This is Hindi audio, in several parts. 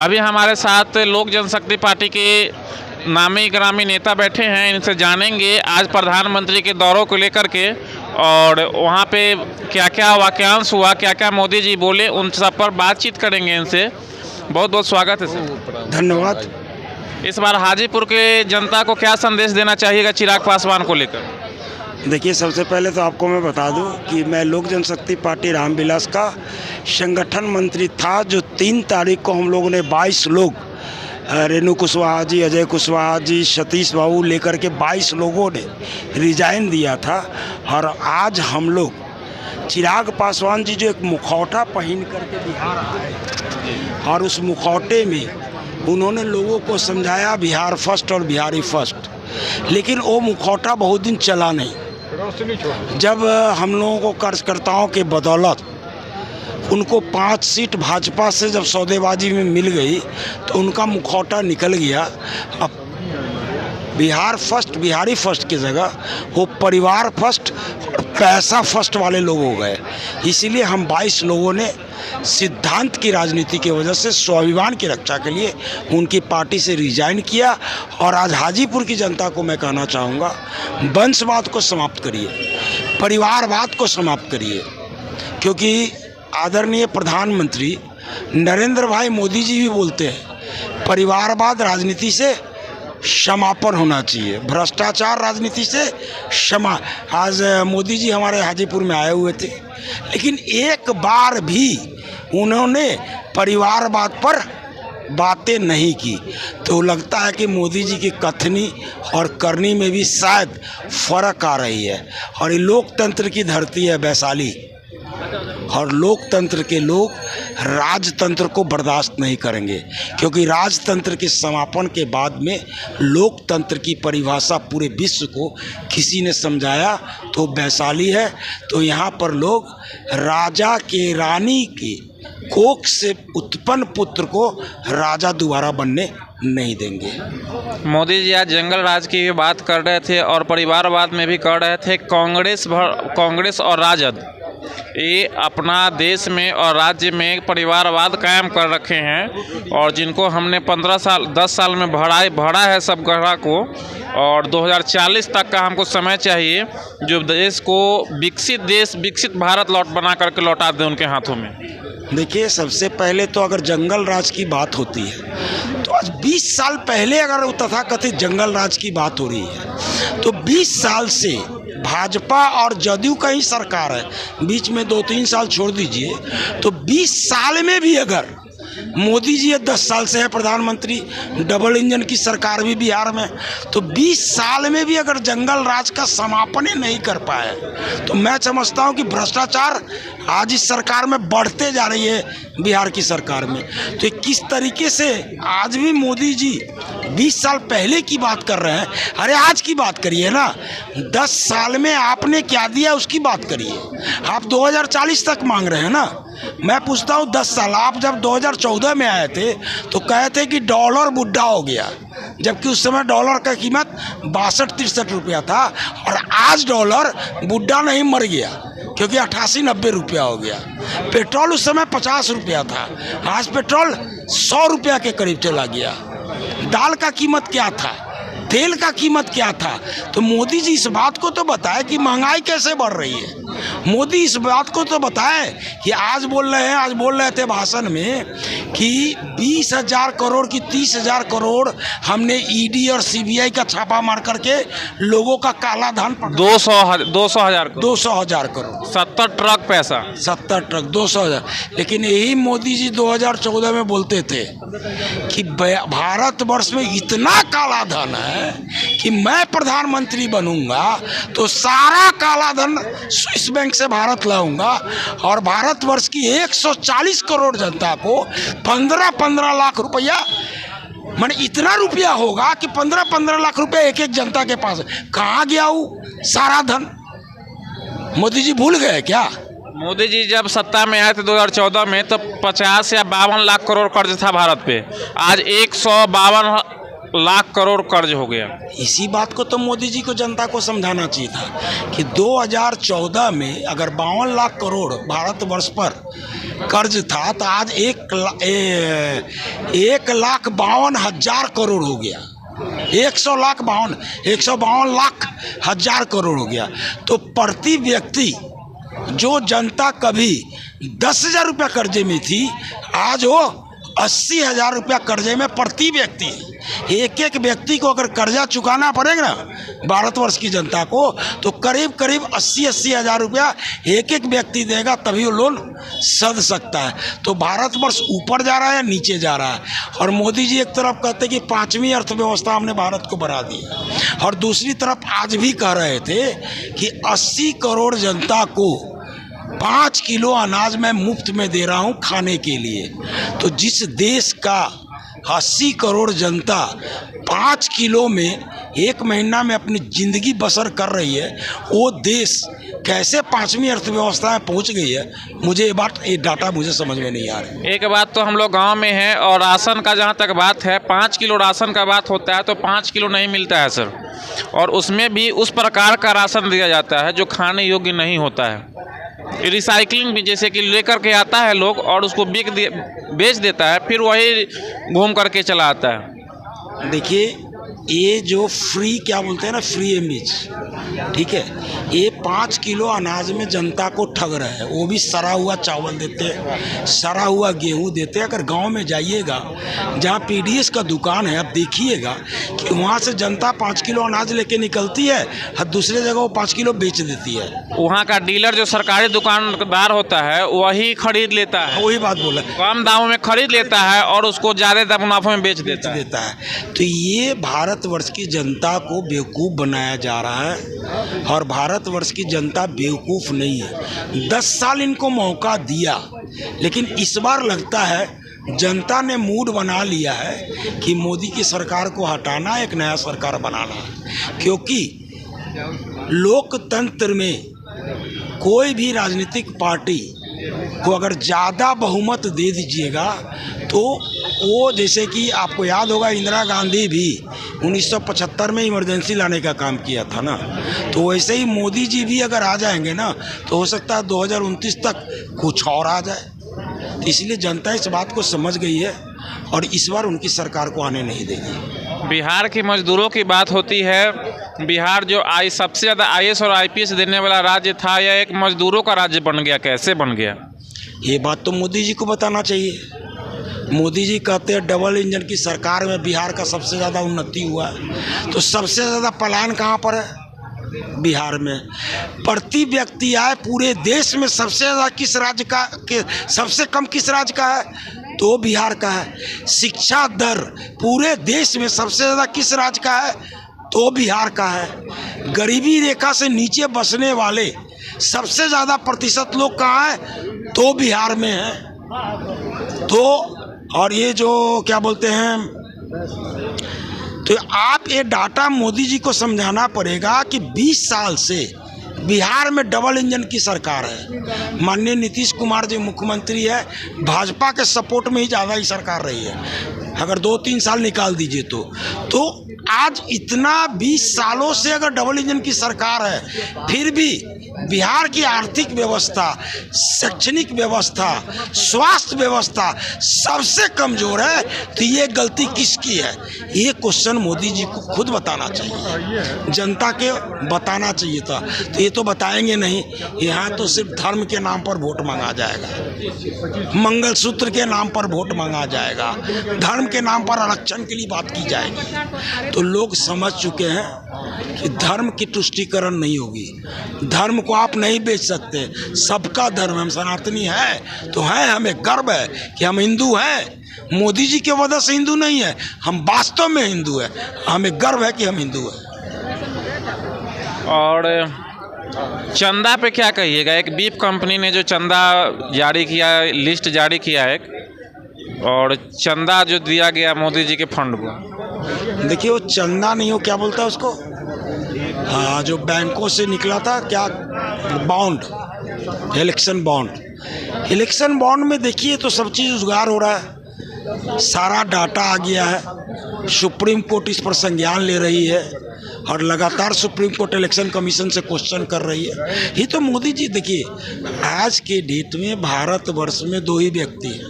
अभी हमारे साथ लोक जनशक्ति पार्टी के नामी ग्रामी नेता बैठे हैं। इनसे जानेंगे आज प्रधानमंत्री के दौरों को लेकर के और वहाँ पे क्या क्या वाक्यांश हुआ, क्या क्या मोदी जी बोले, उन सब पर बातचीत करेंगे इनसे। बहुत बहुत स्वागत है सर। धन्यवाद। इस बार हाजीपुर के जनता को क्या संदेश देना चाहिएगा चिराग पासवान को लेकर? देखिए, सबसे पहले तो आपको मैं बता दूं कि मैं लोक जनशक्ति पार्टी रामविलास का संगठन मंत्री था। जो 3 तारीख को हम लोगों ने 22 लोग, रेणु कुशवाहा जी, अजय कुशवाहा जी, सतीश बाबू लेकर के 22 लोगों ने रिजाइन दिया था। और आज हम लोग चिराग पासवान जी जो एक मुखौटा पहन करके बिहार आए और उस मुखौटे में उन्होंने लोगों को समझाया बिहार फर्स्ट और बिहारी फर्स्ट, लेकिन वो मुखौटा बहुत दिन चला नहीं। जब हम लोगों को कार्यकर्ताओं के बदौलत उनको 5 सीट भाजपा से जब सौदेबाजी में मिल गई तो उनका मुखौटा निकल गया। अब बिहार फर्स्ट, बिहारी फर्स्ट की जगह वो परिवार फर्स्ट और पैसा फर्स्ट वाले लोग हो गए। इसीलिए हम 22 लोगों ने सिद्धांत की राजनीति की वजह से स्वाभिमान की रक्षा के लिए उनकी पार्टी से रिजाइन किया। और आज हाजीपुर की जनता को मैं कहना चाहूँगा, वंशवाद को समाप्त करिए, परिवारवाद को समाप्त करिए, क्योंकि आदरणीय प्रधानमंत्री नरेंद्र भाई मोदी जी भी बोलते हैं परिवारवाद राजनीति से समापन होना चाहिए, भ्रष्टाचार राजनीति से क्षमा। आज मोदी जी हमारे हाजीपुर में आए हुए थे, लेकिन एक बार भी उन्होंने परिवारवाद पर बातें नहीं की। तो लगता है कि मोदी जी की कथनी और करनी में भी शायद फर्क आ रही है। और ये लोकतंत्र की धरती है वैशाली, और लोकतंत्र के लोग राजतंत्र को बर्दाश्त नहीं करेंगे, क्योंकि राजतंत्र के समापन के बाद में लोकतंत्र की परिभाषा पूरे विश्व को किसी ने समझाया तो वैशाली है। तो यहाँ पर लोग राजा के, रानी के कोख से उत्पन्न पुत्र को राजा दोबारा बनने नहीं देंगे। मोदी जी आज जंगल राज की भी बात कर रहे थे और परिवारवाद में भी कर रहे थे। कांग्रेस और राजद ये अपना देश में और राज्य में परिवारवाद कायम कर रखे हैं, और जिनको हमने 10 साल में भरा है सब गढ़ा को, और 2040 तक का हमको समय चाहिए जो देश को विकसित भारत बना करके लौटा दें उनके हाथों में। देखिए, सबसे पहले तो अगर जंगल राज की बात होती है तो आज 20 साल पहले अगर वो तथाकथित जंगल राज की बात हो रही है तो 20 साल से भाजपा और जदयू का ही सरकार है, बीच में 2-3 साल छोड़ दीजिए। तो 20 साल में भी अगर मोदी जी 10 साल से है प्रधानमंत्री, डबल इंजन की सरकार भी बिहार में, तो 20 साल में भी अगर जंगल राज का समापन ही नहीं कर पाए तो मैं समझता हूं कि भ्रष्टाचार आज इस सरकार में बढ़ते जा रही है, बिहार की सरकार में। तो किस तरीके से आज भी मोदी जी 20 साल पहले की बात कर रहे हैं, अरे आज की बात करिए ना। 10 साल में आपने क्या दिया उसकी बात करिए। आप 2040 तक मांग रहे हैं ना। मैं पूछता हूँ 10 साल, आप जब 2014 में आए थे तो कहे थे कि डॉलर बुढ़ा हो गया, जबकि उस समय डॉलर का कीमत 62-63 रुपया था, और आज डॉलर बुढ़ा नहीं, मर गया, क्योंकि 88-90 रुपया हो गया। पेट्रोल उस समय 50 रुपया था, आज पेट्रोल 100 रुपया के करीब चला गया। दाल का कीमत क्या था, तेल का कीमत क्या था? तो मोदी जी इस बात को तो बताए कि महंगाई कैसे बढ़ रही है। मोदी इस बात को तो बताए कि आज बोल रहे थे भाषण में कि 20,000 करोड़ की 30,000 करोड़ हमने ईडी और सीबीआई का छापा मार करके लोगों का काला धन 200,000 करोड़ 70 ट्रक पैसा, 70 ट्रक 200,000। लेकिन यही मोदी जी 2014 में बोलते थे कि भारतवर्ष में इतना काला धन है कि मैं प्रधानमंत्री बनूंगा तो सारा काला धन स्विस बैंक से भारत लाऊंगा, और भारतवर्ष की 140 करोड़ जनता को 15-15 लाख रुपया, माने इतना रुपया होगा कि 15-15 लाख रुपया एक जनता के पास। कहाँ गया वो सारा धन? मोदी जी भूल गए क्या? मोदी जी जब सत्ता में आए थे 2014 में तो 50 या 52 लाख करोड़ कर्ज था भारत पे, आज 152 लाख करोड़ कर्ज हो गया। इसी बात को तो मोदी जी को जनता को समझाना चाहिए था कि 2014 में अगर 52 लाख करोड़ भारतवर्ष पर कर्ज था, तो आज 1,52,000 करोड़ हो गया। 152 लाख हजार करोड़ हो गया। तो प्रति व्यक्ति जो जनता कभी 10,000 रुपया कर्जे में थी, आज वो 80,000 रुपया कर्जे में प्रति व्यक्ति है। एक एक व्यक्ति को अगर कर्जा चुकाना पड़ेगा ना भारतवर्ष की जनता को, तो करीब करीब 80 हज़ार रुपया एक एक व्यक्ति देगा, तभी वो लोन सध सकता है। तो भारतवर्ष ऊपर जा रहा है, नीचे जा रहा है। और मोदी जी एक तरफ कहते कि 5वीं अर्थव्यवस्था हमने भारत को बना दी, और दूसरी तरफ आज भी कह रहे थे कि 80 करोड़ जनता को 5 किलो अनाज मैं मुफ्त में दे रहा हूं खाने के लिए। तो जिस देश का 80 करोड़ जनता 5 किलो में एक महीना में अपनी ज़िंदगी बसर कर रही है, वो देश कैसे 5वीं अर्थव्यवस्था में पहुंच गई है, मुझे ये डाटा मुझे समझ में नहीं आ रहा। एक बात तो हम लोग गांव में हैं, और राशन का जहां तक बात है, 5 किलो राशन का बात होता है तो 5 किलो नहीं मिलता है सर, और उसमें भी उस प्रकार का राशन दिया जाता है जो खाने योग्य नहीं होता है। रिसाइकलिंग भी जैसे कि लेकर के आता है लोग और उसको बेच देता है, फिर वही घूम करके चला आता है। देखिए, ये जो फ्री क्या बोलते हैं ना, फ्री इमेज, ठीक है, ये 5 किलो अनाज में जनता को ठग रहे हैं। वो भी सड़ा हुआ चावल देते हैं, सड़ा हुआ गेहूं देते हैं। अगर गांव में जाइएगा जहां पीडीएस का दुकान है, आप देखिएगा कि वहां से जनता 5 किलो अनाज लेके निकलती है और दूसरे जगह वो 5 किलो बेच देती है। वहाँ का डीलर जो सरकारी दुकानदार होता है वही खरीद लेता है, वही बात बोला, कम दामों में खरीद लेता है और उसको ज़्यादा मुनाफे में बेच देता है। तो ये भारतवर्ष की जनता को बेवकूफ़ बनाया जा रहा है, और भारतवर्ष की जनता बेवकूफ़ नहीं है। 10 साल इनको मौका दिया, लेकिन इस बार लगता है जनता ने मूड बना लिया है कि मोदी की सरकार को हटाना, एक नया सरकार बनाना है। क्योंकि लोकतंत्र में कोई भी राजनीतिक पार्टी को अगर ज़्यादा बहुमत दे दीजिएगा तो वो, जैसे कि आपको याद होगा, इंदिरा गांधी भी 1975 में इमरजेंसी लाने का काम किया था ना, तो वैसे ही मोदी जी भी अगर आ जाएंगे ना तो हो सकता है 2029 तक कुछ और आ जाए। तो इसलिए जनता इस बात को समझ गई है और इस बार उनकी सरकार को आने नहीं देगी। बिहार के मजदूरों की बात होती है। बिहार जो सबसे ज़्यादा IAS और IPS देने वाला राज्य था, यह एक मजदूरों का राज्य बन गया। कैसे बन गया? ये बात तो मोदी जी को बताना चाहिए। मोदी जी कहते हैं डबल इंजन की सरकार में बिहार का सबसे ज़्यादा उन्नति हुआ है, तो सबसे ज़्यादा पलायन कहाँ पर है? बिहार में। प्रति व्यक्ति आय पूरे देश में सबसे ज़्यादा किस राज्य का, सबसे कम किस राज्य का है? तो बिहार का है। शिक्षा दर पूरे देश में सबसे ज़्यादा किस राज्य का है? तो बिहार का है। गरीबी रेखा से नीचे बसने वाले सबसे ज़्यादा प्रतिशत लोग कहाँ हैं? तो बिहार में है। तो और ये जो क्या बोलते हैं, तो आप ये डाटा मोदी जी को समझाना पड़ेगा कि 20 साल से बिहार में डबल इंजन की सरकार है। माननीय नीतीश कुमार जी मुख्यमंत्री है, भाजपा के सपोर्ट में ही ज़्यादा ही सरकार रही है, अगर 2-3 साल निकाल दीजिए तो आज इतना 20 सालों से अगर डबल इंजन की सरकार है, फिर भी बिहार की आर्थिक व्यवस्था, शैक्षणिक व्यवस्था, स्वास्थ्य व्यवस्था सबसे कमज़ोर है। तो ये गलती किसकी है? ये क्वेश्चन मोदी जी को खुद बताना चाहिए, जनता के बताना चाहिए था। तो ये तो बताएंगे नहीं। यहाँ तो सिर्फ धर्म के नाम पर वोट मांगा जाएगा, मंगलसूत्र के नाम पर वोट मांगा जाएगा, धर्म के नाम पर आरक्षण के लिए बात की जाएगी। तो लोग समझ चुके हैं कि धर्म की तुष्टीकरण नहीं होगी। धर्म को आप नहीं बेच सकते। सबका धर्म, हम सनातनी है तो हैं, हमें गर्व है कि हम हिंदू हैं। मोदी जी के वजह से हिंदू नहीं है, हम वास्तव में हिंदू हैं। हमें गर्व है कि हम हिंदू हैं। और चंदा पे क्या कहिएगा? एक बीफ कंपनी ने जो चंदा जारी किया, लिस्ट जारी किया एक, और चंदा जो दिया गया मोदी जी के फंड को, देखिए वो चंदा नहीं हो, क्या बोलता है उसको, हाँ, जो बैंकों से निकला था, क्या bond, election bond. Election bond में देखिए तो सब चीज़ उजागर हो रहा है, सारा डाटा आ गया है, सुप्रीम कोर्ट इस पर संज्ञान ले रही है और लगातार सुप्रीम कोर्ट इलेक्शन कमीशन से क्वेश्चन कर रही है। ये तो मोदी जी, देखिए आज के डेट में भारतवर्ष में दो ही व्यक्ति हैं,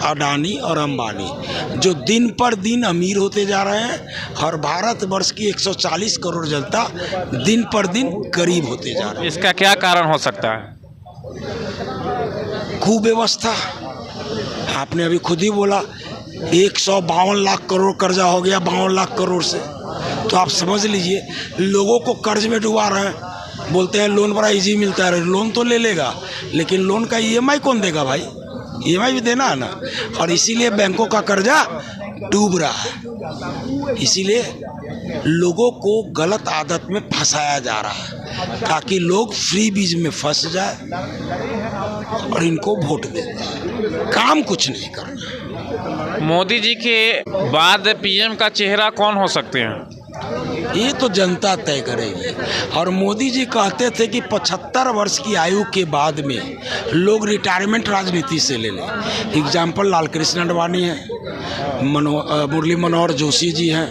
अडानी और अंबानी, जो दिन पर दिन अमीर होते जा रहे हैं और भारतवर्ष की 140 करोड़ जनता दिन पर दिन गरीब होते जा रही है। इसका क्या कारण हो सकता है? कुव्यवस्था, आपने अभी खुद ही बोला 152 लाख करोड़ कर्जा हो गया 52 लाख करोड़ से, तो आप समझ लीजिए लोगों को कर्ज में डुबा रहे हैं। बोलते हैं लोन बड़ा इजी मिलता है, लोन तो ले लेगा लेकिन लोन का ईएमआई कौन देगा भाई? ईएमआई भी देना है ना। और इसीलिए बैंकों का कर्जा डूब रहा है, इसीलिए लोगों को गलत आदत में फंसाया जा रहा है ताकि लोग फ्री बीज में फंस जाए और इनको वोट दे दें। काम कुछ नहीं करना। मोदी जी के बाद पीएम का चेहरा कौन हो सकते हैं? ये तो जनता तय करेगी। और मोदी जी कहते थे कि 75 वर्ष की आयु के बाद में लोग रिटायरमेंट राजनीति से ले लें। एग्जाम्पल लाल कृष्ण आडवाणी हैं, मुरली मनोहर जोशी जी हैं,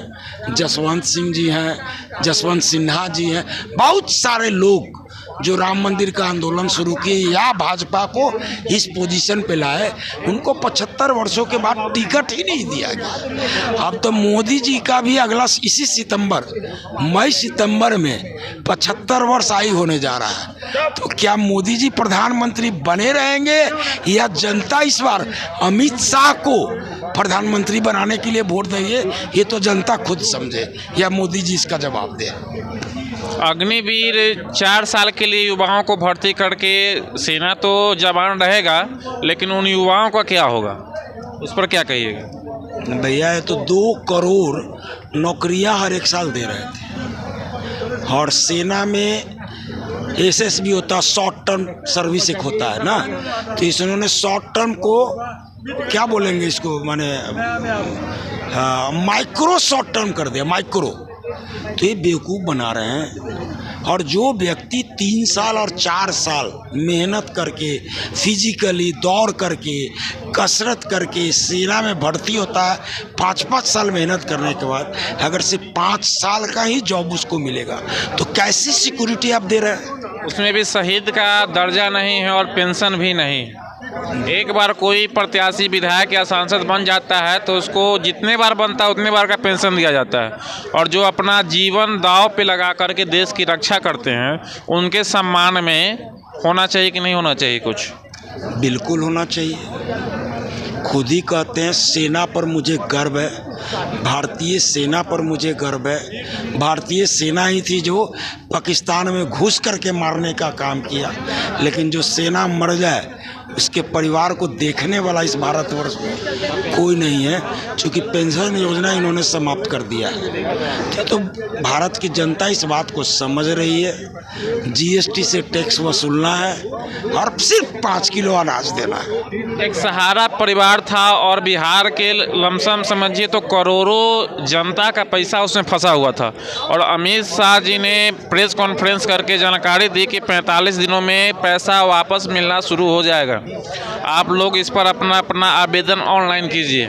जसवंत सिंह जी हैं, जसवंत सिन्हा जी हैं, बहुत सारे लोग जो राम मंदिर का आंदोलन शुरू किए या भाजपा को इस पोजीशन पे लाए, उनको 75 वर्षों के बाद टिकट ही नहीं दिया गया। अब तो मोदी जी का भी अगला इसी मई सितंबर में 75 वर्ष आयु होने जा रहा है। तो क्या मोदी जी प्रधानमंत्री बने रहेंगे या जनता इस बार अमित शाह को प्रधानमंत्री बनाने के लिए वोट देंगे? ये तो जनता खुद समझे या मोदी जी इसका जवाब दे। अग्निवीर 4 साल के लिए युवाओं को भर्ती करके सेना तो जवान रहेगा, लेकिन उन युवाओं का क्या होगा, उस पर क्या कहिएगा? भैया ये तो 2 करोड़ नौकरियां हर एक साल दे रहे थे। और सेना में एसएसबी होता है, शॉर्ट टर्म सर्विस एक होता है ना, तो इन्होंने शॉर्ट टर्म को क्या बोलेंगे इसको, माने माइक्रो शॉर्ट टर्म कर दिया, माइक्रो। तो ये बेवकूफ़ बना रहे हैं। और जो व्यक्ति 3 साल और 4 साल मेहनत करके, फिजिकली दौड़ करके, कसरत करके सेना में भर्ती होता है, 5-5 साल मेहनत करने के बाद अगर सिर्फ 5 साल का ही जॉब उसको मिलेगा तो कैसी सिक्योरिटी आप दे रहे हैं? उसमें भी शहीद का दर्जा नहीं है और पेंशन भी नहीं। एक बार कोई प्रत्याशी विधायक या सांसद बन जाता है तो उसको जितने बार बनता है उतने बार का पेंशन दिया जाता है। और जो अपना जीवन दांव पे लगा करके देश की रक्षा करते हैं, उनके सम्मान में होना चाहिए कि नहीं होना चाहिए कुछ? बिल्कुल होना चाहिए। खुद ही कहते हैं सेना पर मुझे गर्व है, भारतीय सेना पर मुझे गर्व है। भारतीय सेना ही थी जो पाकिस्तान में घुस करके मारने का काम किया, लेकिन जो सेना मर जाए उसके परिवार को देखने वाला इस भारतवर्ष में कोई नहीं है, क्योंकि पेंशन योजना इन्होंने समाप्त कर दिया है। तो भारत की जनता इस बात को समझ रही है। जीएसटी से टैक्स वसूलना है और सिर्फ 5 किलो अनाज देना है। एक सहारा परिवार था और बिहार के लमसम समझिए तो करोड़ों जनता का पैसा उसमें फंसा हुआ था। और अमित शाह जी ने प्रेस कॉन्फ्रेंस करके जानकारी दी कि 45 दिनों में पैसा वापस मिलना शुरू हो जाएगा। आप लोग इस पर अपना आवेदन ऑनलाइन कीजिए,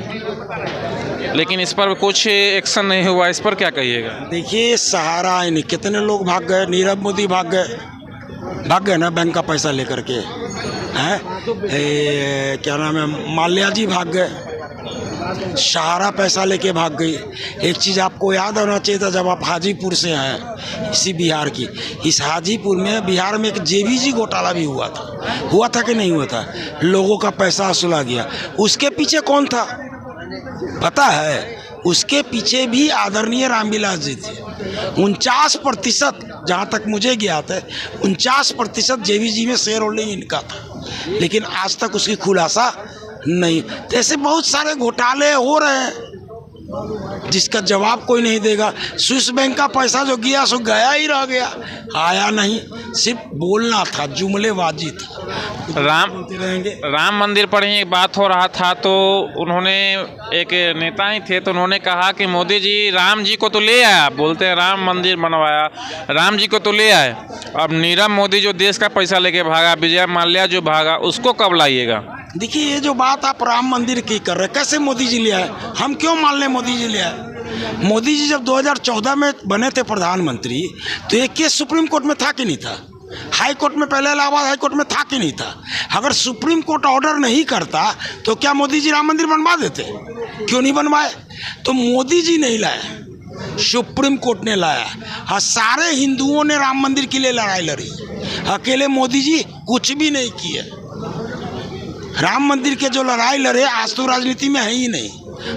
लेकिन इस पर कुछ एक्शन नहीं हुआ। इस पर क्या कहिएगा? देखिए सहारा नहीं, कितने लोग भाग गए। नीरव मोदी भाग गए ना बैंक का पैसा लेकर के, हैं? क्या नाम है, माल्या जी भाग गए, सहारा पैसा लेके भाग गई। एक चीज़ आपको याद होना चाहिए था, जब आप हाजीपुर से हैं, इसी बिहार की, इस हाजीपुर में बिहार में एक जेबीजी घोटाला भी हुआ था कि नहीं हुआ था? लोगों का पैसा वसूला गया। उसके पीछे कौन था पता है? उसके पीछे भी आदरणीय रामविलास जी थे। 49%, जहाँ तक मुझे ज्ञात है, 49% जेबीजी में शेयर होल्डिंग इनका था, लेकिन आज तक उसकी खुलासा नहीं। तो ऐसे बहुत सारे घोटाले हो रहे हैं जिसका जवाब कोई नहीं देगा। स्विस बैंक का पैसा जो गया सो गया ही रह गया, आया नहीं, सिर्फ बोलना था, जुमलेबाजी था। राम मंदिर पर ही एक बात हो रहा था, तो उन्होंने, एक नेता ही थे, तो उन्होंने कहा कि मोदी जी राम जी को तो ले आया, बोलते हैं राम मंदिर बनवाया, राम जी को तो ले आए, अब नीरव मोदी जो देश का पैसा लेके भागा, विजय माल्या जो भागा, उसको कब लाइएगा? देखिए ये जो बात आप राम मंदिर की कर रहे हैं, कैसे मोदी जी ले आए? हम क्यों मान लें मोदी जी ले आए? मोदी जी जब 2014 में बने थे प्रधानमंत्री तो ये केस सुप्रीम कोर्ट में था कि नहीं था? हाई कोर्ट में, पहले इलाहाबाद हाई कोर्ट में था कि नहीं था? अगर सुप्रीम कोर्ट ऑर्डर नहीं करता तो क्या मोदी जी राम मंदिर बनवा देते? क्यों नहीं बनवाए? तो मोदी जी नहीं लाए, सुप्रीम कोर्ट ने लाया। हाँ, सारे हिंदुओं ने राम मंदिर के लिए लड़ाई लड़ी, अकेले मोदी जी कुछ भी नहीं किए। राम मंदिर के जो लड़ाई लड़े आज तो राजनीति में है ही नहीं,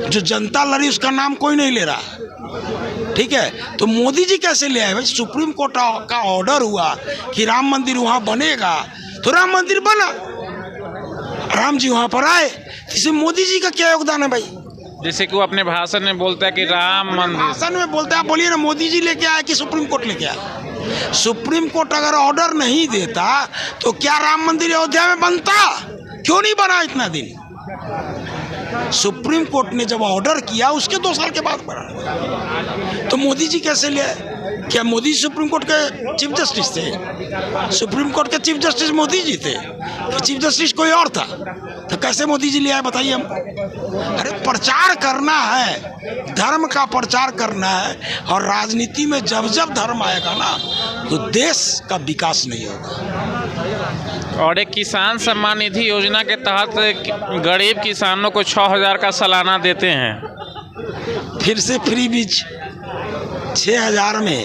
जो जनता लड़ी उसका नाम कोई नहीं ले रहा। ठीक है, तो मोदी जी कैसे ले आए भाई? सुप्रीम कोर्ट का ऑर्डर हुआ कि राम मंदिर वहाँ बनेगा तो राम मंदिर बना, राम जी वहाँ पर आए। इसमें मोदी जी का क्या योगदान है भाई? जैसे कि वो अपने भाषण में बोलता है कि राम मंदिर, भाषण में बोलता है, आप बोलिए ना मोदी जी लेके आए कि सुप्रीम कोर्ट लेके आए? सुप्रीम कोर्ट अगर ऑर्डर नहीं देता तो क्या राम मंदिर अयोध्या में बनता? क्यों नहीं बना इतना दिन? सुप्रीम कोर्ट ने जब ऑर्डर किया उसके 2 साल के बाद बना। तो मोदी जी कैसे ले आए? क्या मोदी जी सुप्रीम कोर्ट के चीफ जस्टिस थे? सुप्रीम कोर्ट के चीफ जस्टिस मोदी जी थे कि चीफ जस्टिस कोई और था? तो कैसे मोदी जी ले आए बताइए हमको? अरे प्रचार करना है, धर्म का प्रचार करना है, और राजनीति में जब जब धर्म आएगा ना तो देश का विकास नहीं होगा। और एक किसान सम्मान निधि योजना के तहत गरीब किसानों को 6,000 का सालाना देते हैं। फिर से फ्री बीज 6,000 में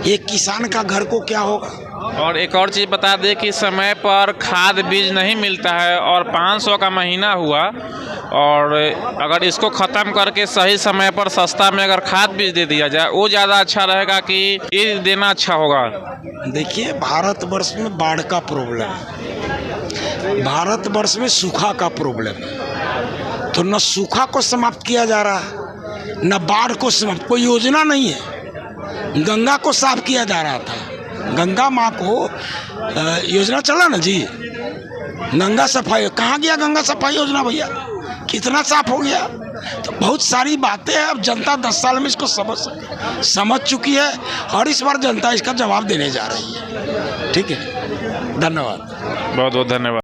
एक किसान का घर को क्या होगा? और एक और चीज़ बता दें कि समय पर खाद बीज नहीं मिलता है और 500 का महीना हुआ, और अगर इसको ख़त्म करके सही समय पर सस्ता में अगर खाद बीज दे दिया जाए वो ज़्यादा अच्छा रहेगा कि ये देना अच्छा होगा। देखिए, भारतवर्ष में बाढ़ का प्रॉब्लम है, भारतवर्ष में सूखा का प्रॉब्लम है। तो न सूखा को समाप्त किया जा रहा है न बाढ़ को समाप्त, कोई योजना नहीं है। गंगा को साफ किया जा रहा था, गंगा माँ को योजना चला ना जी, गंगा सफाई, कहाँ गया गंगा सफाई योजना भैया? कितना साफ हो गया? तो बहुत सारी बातें हैं। अब जनता 10 साल में इसको समझ चुकी है, और इस बार जनता इसका जवाब देने जा रही है। ठीक है, धन्यवाद, बहुत बहुत धन्यवाद।